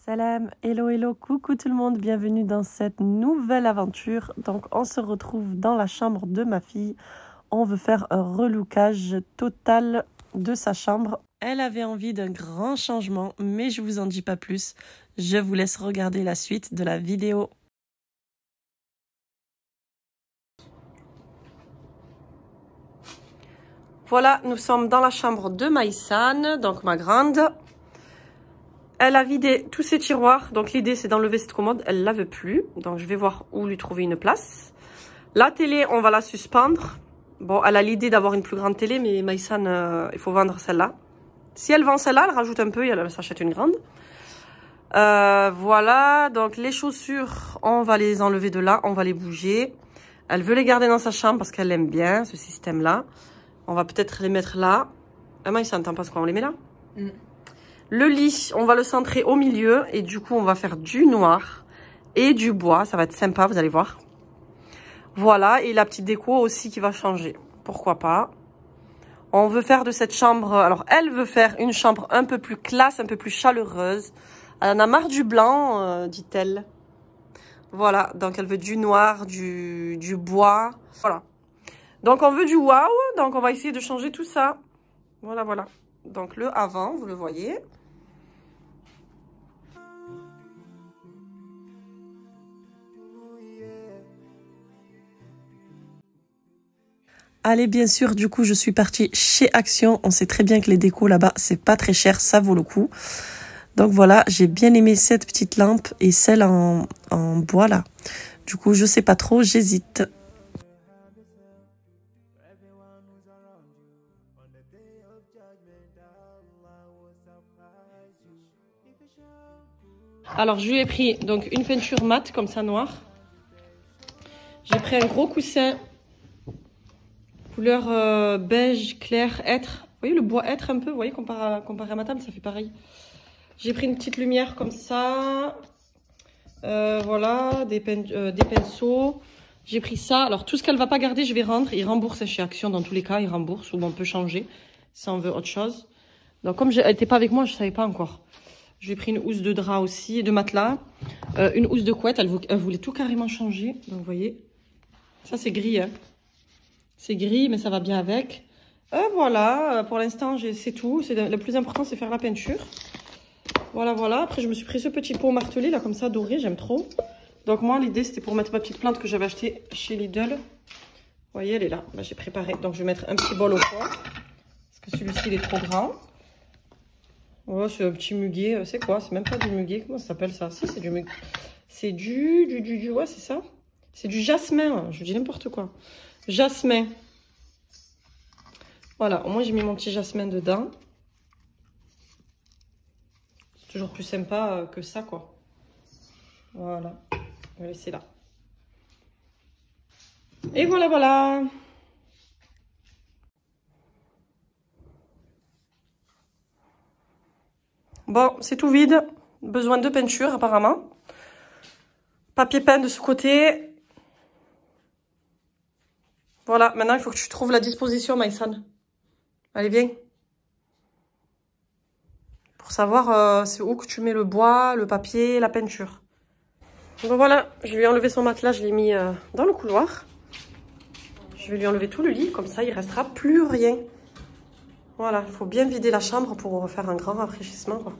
Salam, hello, hello, coucou tout le monde, bienvenue dans cette nouvelle aventure. Donc on se retrouve dans la chambre de ma fille. On veut faire un relookage total de sa chambre. Elle avait envie d'un grand changement, mais je vous en dis pas plus. Je vous laisse regarder la suite de la vidéo. Voilà, nous sommes dans la chambre de Maïsan, donc ma grande. Elle a vidé tous ses tiroirs, donc l'idée c'est d'enlever cette commode, elle ne la veut plus. Donc je vais voir où lui trouver une place. La télé, on va la suspendre. Bon, elle a l'idée d'avoir une plus grande télé, mais Maïsan, il faut vendre celle-là. Si elle vend celle-là, elle rajoute un peu et elle s'achète une grande. Voilà, donc les chaussures, on va les enlever de là, on va les bouger. Elle veut les garder dans sa chambre parce qu'elle aime bien ce système-là. On va peut-être les mettre là. Maïsan, t'en penses quoi? On les met là? Le lit, on va le centrer au milieu et du coup, on va faire du noir et du bois. Ça va être sympa, vous allez voir. Voilà, et la petite déco aussi qui va changer. Pourquoi pas? On veut faire de cette chambre... Alors, elle veut faire une chambre un peu plus classe, un peu plus chaleureuse. Elle en a marre du blanc, dit-elle. Voilà, donc elle veut du noir, du bois. Voilà. Donc, on veut du waouh. Donc, on va essayer de changer tout ça. Voilà, voilà. Donc, le avant, vous le voyez. Allez, bien sûr, du coup, je suis partie chez Action. On sait très bien que les décos là-bas, c'est pas très cher, ça vaut le coup. Donc voilà, j'ai bien aimé cette petite lampe et celle en bois là. Du coup, je sais pas trop, j'hésite. Alors, je lui ai pris donc une peinture mate comme ça, noire. J'ai pris un gros coussin couleur beige clair, hêtre. Vous voyez le bois hêtre un peu, vous voyez, comparé à ma table, ça fait pareil. J'ai pris une petite lumière comme ça. Voilà, des pinceaux. J'ai pris ça. Alors, tout ce qu'elle va pas garder, je vais rendre. Ils remboursent chez Action dans tous les cas. Ils remboursent ou on peut changer si on veut autre chose. Donc, comme elle n'était pas avec moi, je savais pas encore. J'ai pris une housse de drap aussi, de matelas. Une housse de couette. Elle voulait tout carrément changer. Donc, vous voyez. Ça, c'est gris, hein. C'est gris, mais ça va bien avec. Voilà, pour l'instant, c'est tout. Le plus important, c'est faire la peinture. Voilà, voilà. Après, je me suis pris ce petit pot martelé, là, comme ça, doré. J'aime trop. Donc, moi, l'idée, c'était pour mettre ma petite plante que j'avais achetée chez Lidl. Vous voyez, elle est là. Bah, j'ai préparé. Donc, je vais mettre un petit bol au fond. Parce que celui-ci, il est trop grand. Voilà, c'est un petit muguet. C'est quoi? C'est même pas du muguet. Comment ça s'appelle, ça? Si, c'est du muguet. C'est ouais, c'est ça. C'est du jasmin. Je dis n'importe quoi. Jasmin. Voilà, au moins j'ai mis mon petit jasmin dedans. C'est toujours plus sympa que ça, quoi. Voilà. On va laisser là. Et voilà, voilà. Bon, c'est tout vide. Besoin de peinture, apparemment. Papier peint de ce côté. Voilà, maintenant il faut que tu trouves la disposition, Maïsan. Allez, viens. Pour savoir c'est où que tu mets le bois, le papier, la peinture. Donc voilà, je lui ai enlevé son matelas, je l'ai mis dans le couloir. Je vais lui enlever tout le lit, comme ça il restera plus rien. Voilà, il faut bien vider la chambre pour faire un grand rafraîchissement, quoi.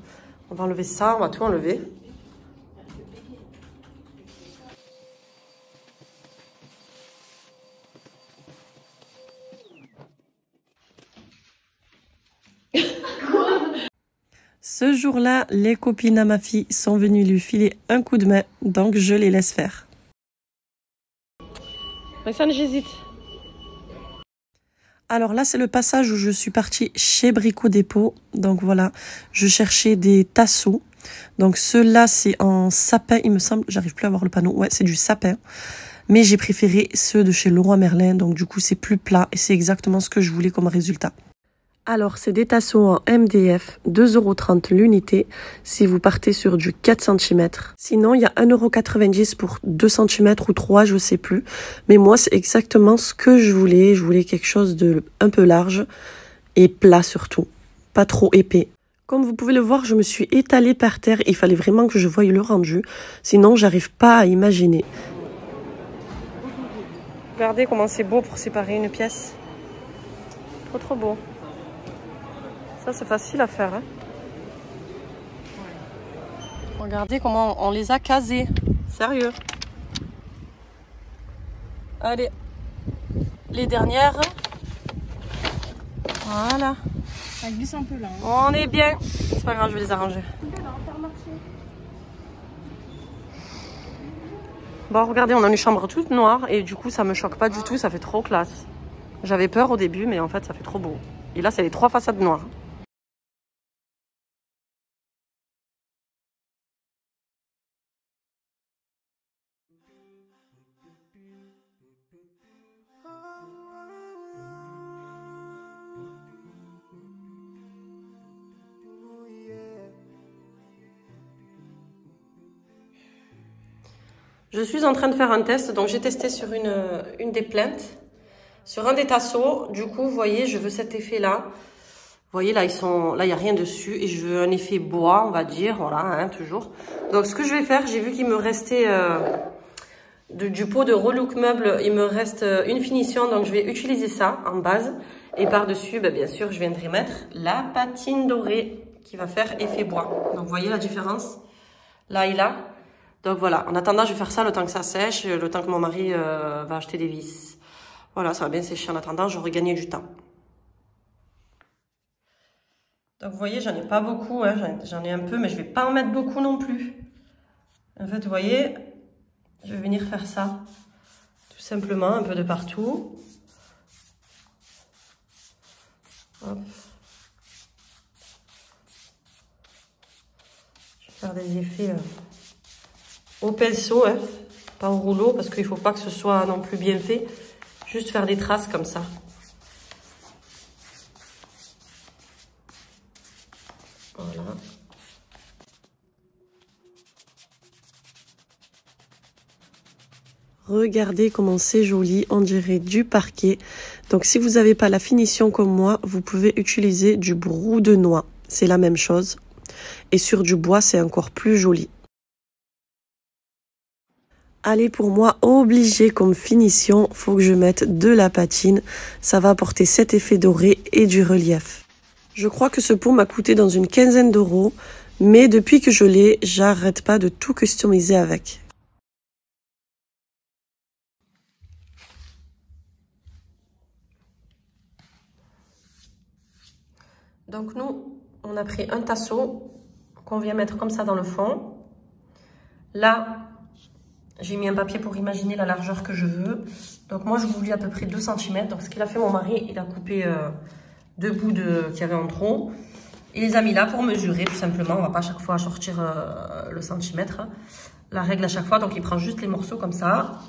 On va enlever ça, on va tout enlever. Ce jour-là, les copines à ma fille sont venues lui filer un coup de main, donc je les laisse faire. Maïsan, j'hésite. Alors là, c'est le passage où je suis partie chez Brico Dépôt. Donc voilà, je cherchais des tasseaux. Donc ceux-là, c'est en sapin, il me semble. J'arrive plus à voir le panneau. Ouais, c'est du sapin. Mais j'ai préféré ceux de chez Leroy Merlin. Donc du coup, c'est plus plat et c'est exactement ce que je voulais comme résultat. Alors, c'est des tasseaux en MDF, 2,30 € l'unité, si vous partez sur du 4 cm. Sinon, il y a 1,90 € pour 2 cm ou 3, je sais plus. Mais moi, c'est exactement ce que je voulais. Je voulais quelque chose de un peu large et plat surtout, pas trop épais. Comme vous pouvez le voir, je me suis étalée par terre. Il fallait vraiment que je voie le rendu. Sinon, j'arrive pas à imaginer. Regardez comment c'est beau pour séparer une pièce. Trop trop beau. Ça, c'est facile à faire. Hein. Regardez comment on les a casés. Sérieux. Allez. Les dernières. Voilà. Ça glisse un peu là. Hein. On est bien. C'est pas grave, je vais les arranger. Bon, regardez, on a une chambre toute noire et du coup, ça me choque pas du tout. Ça fait trop classe. J'avais peur au début, mais en fait, ça fait trop beau. Et là, c'est les 3 façades noires. Je suis en train de faire un test, donc j'ai testé sur une des plaintes, sur un des tasseaux. Du coup, vous voyez, je veux cet effet-là. Vous voyez, là, là, il n'y a rien dessus et je veux un effet bois, on va dire, voilà, hein, toujours. Donc, ce que je vais faire, j'ai vu qu'il me restait du pot de Relook Meuble, il me reste une finition, donc je vais utiliser ça en base. Et par-dessus, bien sûr, je viendrai mettre la patine dorée qui va faire effet bois. Donc, vous voyez la différence? Là et là. Donc voilà, en attendant, je vais faire ça le temps que ça sèche, le temps que mon mari va acheter des vis. Voilà, ça va bien sécher en attendant, j'aurai gagné du temps. Donc vous voyez, j'en ai pas beaucoup, hein, j'en ai un peu, mais je vais pas en mettre beaucoup non plus. En fait, vous voyez, je vais venir faire ça, tout simplement, un peu de partout. Hop. Je vais faire des effets... au pinceau, hein, pas au rouleau, parce qu'il ne faut pas que ce soit non plus bien fait. Juste faire des traces comme ça. Voilà. Regardez comment c'est joli, on dirait du parquet. Donc si vous n'avez pas la finition comme moi, vous pouvez utiliser du brou de noix. C'est la même chose. Et sur du bois, c'est encore plus joli. Allez, pour moi, obligé comme finition, faut que je mette de la patine. Ça va apporter cet effet doré et du relief. Je crois que ce pot m'a coûté dans une quinzaine d'euros, mais depuis que je l'ai, j'arrête pas de tout customiser avec. Donc nous, on a pris un tasseau qu'on vient mettre comme ça dans le fond. Là, j'ai mis un papier pour imaginer la largeur que je veux. Donc moi, je voulais à peu près 2 cm. Donc ce qu'il a fait mon mari, il a coupé 2 bouts qu'il y avait en trop. Il les a mis là pour mesurer, tout simplement. On va pas à chaque fois sortir le centimètre. La règle à chaque fois. Donc il prend juste les morceaux comme ça.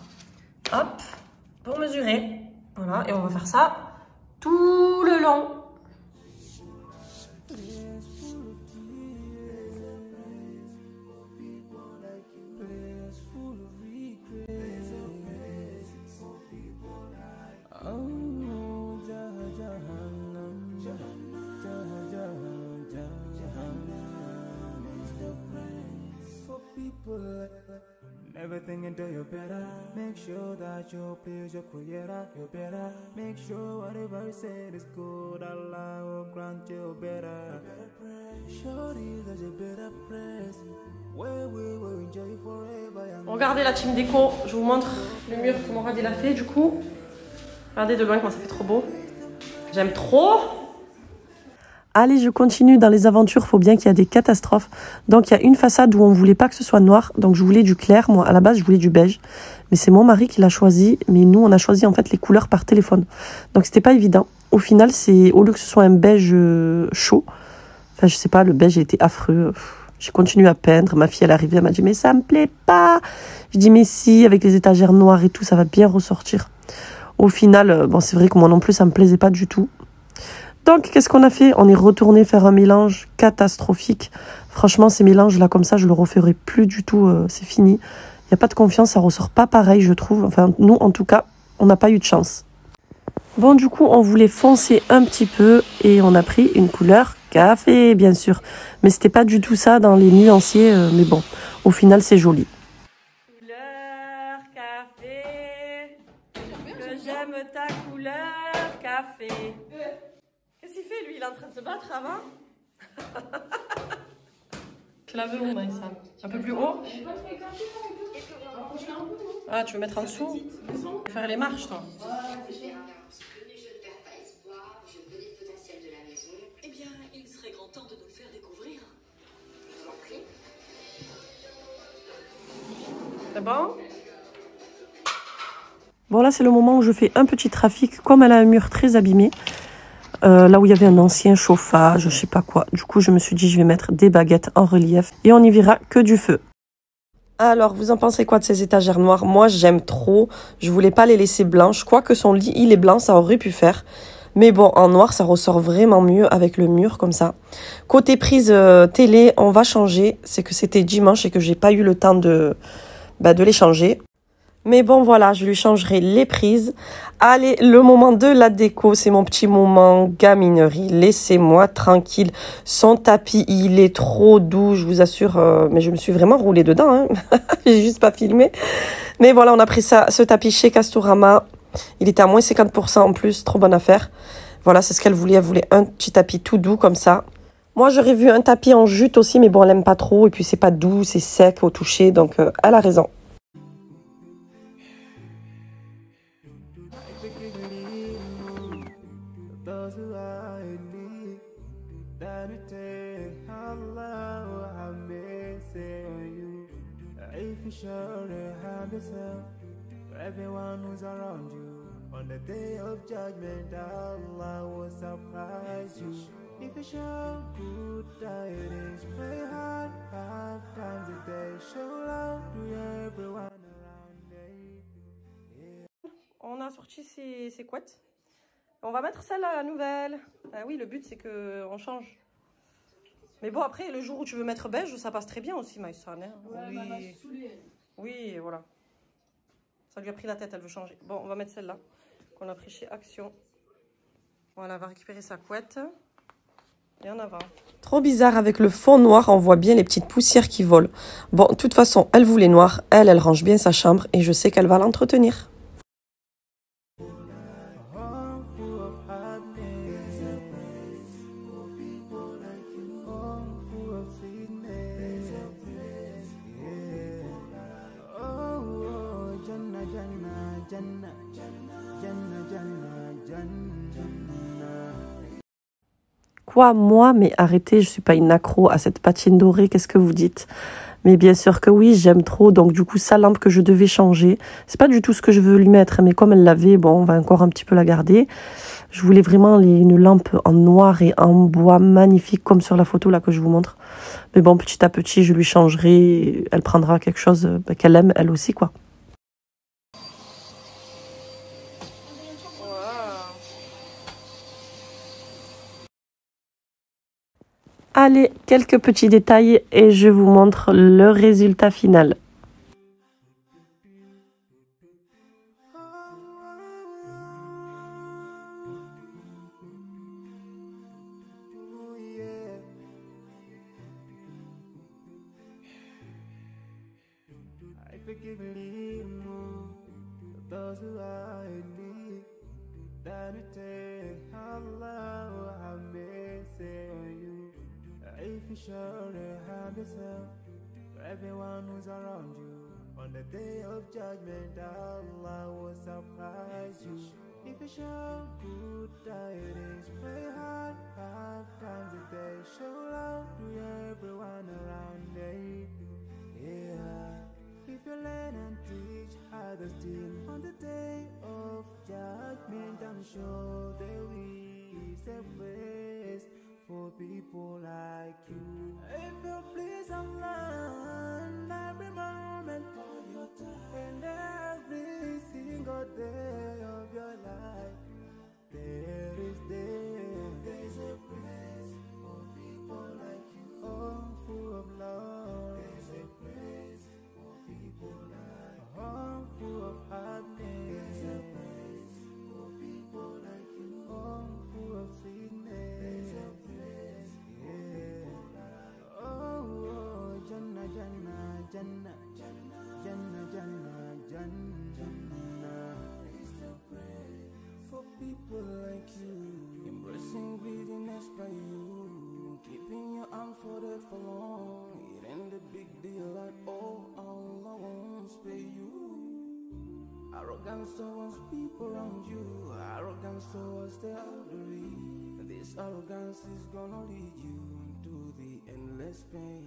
Hop, pour mesurer. Voilà, et on va faire ça tout le long. Everything into you better. Make sure that you please your creator. You better make sure whatever you said is good. Allah will grant you better. Shorty, that you better press. Where we will enjoy forever. Regardez la team déco. Je vous montre le mur que Morad il a fait du coup. Regardez de loin comment ça fait trop beau. J'aime trop. Allez, je continue dans les aventures, faut bien qu'il y a des catastrophes. Donc il y a une façade où on voulait pas que ce soit noir, donc je voulais du clair. Moi à la base je voulais du beige, mais c'est mon mari qui l'a choisi. Mais nous on a choisi en fait les couleurs par téléphone, donc c'était pas évident. Au final c'est au lieu que ce soit un beige chaud, enfin je sais pas, le beige était affreux. J'ai continué à peindre, ma fille elle est arrivée, elle m'a dit mais ça me plaît pas. Je dis mais si, avec les étagères noires et tout ça va bien ressortir. Au final bon c'est vrai que moi non plus ça me plaisait pas du tout. Donc, qu'est-ce qu'on a fait? On est retourné faire un mélange catastrophique. Franchement, ces mélanges-là, comme ça, je le referai plus du tout. C'est fini. Il n'y a pas de confiance, ça ressort pas pareil, je trouve. Enfin, nous, en tout cas, on n'a pas eu de chance. Bon, du coup, on voulait foncer un petit peu et on a pris une couleur café, bien sûr. Mais c'était pas du tout ça dans les nuanciers, mais bon, au final, c'est joli. Couleur café, que j'aime ta couleur café. Qu'est-ce qu'il fait, lui? Il est en train de se battre avant. Je la veux où, Maïssa? Un peu plus haut? Ah, tu veux mettre en dessous? Faire les marches, toi? Eh bien, il serait grand temps de nous le faire découvrir. Je vous en prie. C'est bon? Bon, là, c'est le moment où je fais un petit trafic. Comme elle a un mur très abîmé, là où il y avait un ancien chauffage, je sais pas quoi. Du coup, je me suis dit, je vais mettre des baguettes en relief et on n'y verra que du feu. Alors, vous en pensez quoi de ces étagères noires? Moi, j'aime trop. Je voulais pas les laisser blanches. Quoique son lit, il est blanc, ça aurait pu faire. Mais bon, en noir, ça ressort vraiment mieux avec le mur comme ça. Côté prise télé, on va changer. C'est que c'était dimanche et que j'ai pas eu le temps de les changer. Mais bon, voilà, je lui changerai les prises. Allez, le moment de la déco, c'est mon petit moment gaminerie. Laissez-moi tranquille. Son tapis, il est trop doux, je vous assure. Mais je me suis vraiment roulée dedans, hein. J'ai juste pas filmé. Mais voilà, on a pris ce tapis chez Castorama. Il était à moins 50% en plus, trop bonne affaire. Voilà, c'est ce qu'elle voulait. Elle voulait un petit tapis tout doux comme ça. Moi, j'aurais vu un tapis en jute aussi, mais bon, elle aime pas trop. Et puis, c'est pas doux, c'est sec au toucher, donc elle a raison. Everyone who's around you on the day of judgment, Allah will surprise you. If you show good tidings, pray hard 5 times a day. Show love to everyone around you. On a sorti ces couettes. On va mettre celle-là, la nouvelle. Ah oui, le but c'est que on change. Mais bon, après, le jour où tu veux mettre beige, ça passe très bien aussi, Maïssa. Hein, ouais, oui. M'a saoulée. Oui, voilà. Ça lui a pris la tête, elle veut changer. Bon, on va mettre celle-là, qu'on a pris chez Action. Voilà, elle va récupérer sa couette. Et en avant. Trop bizarre, avec le fond noir, on voit bien les petites poussières qui volent. Bon, de toute façon, elle voulait noir. Elle range bien sa chambre et je sais qu'elle va l'entretenir. Quoi, moi? Mais arrêtez, je suis pas une accro à cette patine dorée, qu'est-ce que vous dites? Mais bien sûr que oui, j'aime trop, donc du coup, sa lampe que je devais changer, c'est pas du tout ce que je veux lui mettre, mais comme elle l'avait, bon, on va encore un petit peu la garder. Je voulais vraiment une lampe en noir et en bois magnifique, comme sur la photo là que je vous montre. Mais bon, petit à petit, je lui changerai, elle prendra quelque chose qu'elle aime, elle aussi, quoi. Allez, quelques petits détails et je vous montre le résultat final. Everyone who's around you on the day of judgment, Allah will surprise you. If you show good tidings, pray hard 5 times a day. Show love to everyone around you. Yeah. If you learn and teach others still on the day of judgment, I'm sure there is a place for people like you. If you please Allah, every moment of your time and every single day of your life, Arrogance towards people around you, arrogance towards the elderly. This arrogance is gonna lead you into the endless pain.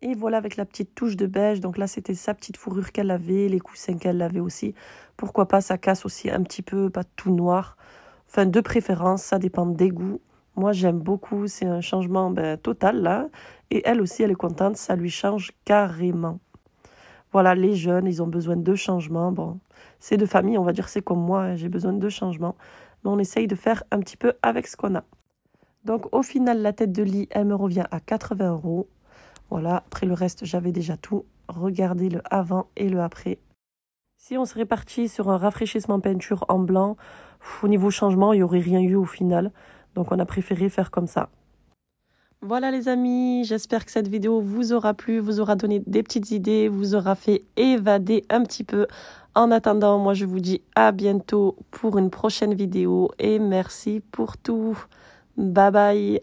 Et voilà avec la petite touche de beige. Donc là, c'était sa petite fourrure qu'elle avait, les coussins qu'elle avait aussi. Pourquoi pas, ça casse aussi un petit peu, pas tout noir. Enfin, de préférence, ça dépend des goûts. Moi, j'aime beaucoup. C'est un changement total là. Et elle aussi, elle est contente. Ça lui change carrément. Voilà, les jeunes, ils ont besoin de changements. Bon, c'est de famille, on va dire, c'est comme moi. J'ai besoin de changements. Mais on essaye de faire un petit peu avec ce qu'on a. Donc, au final, la tête de lit, elle me revient à 80 €. Voilà, après le reste, j'avais déjà tout. Regardez le avant et le après. Si on serait parti sur un rafraîchissement peinture en blanc, au niveau changement, il n'y aurait rien eu au final. Donc on a préféré faire comme ça. Voilà les amis, j'espère que cette vidéo vous aura plu, vous aura donné des petites idées, vous aura fait évader un petit peu. En attendant, moi je vous dis à bientôt pour une prochaine vidéo et merci pour tout. Bye bye.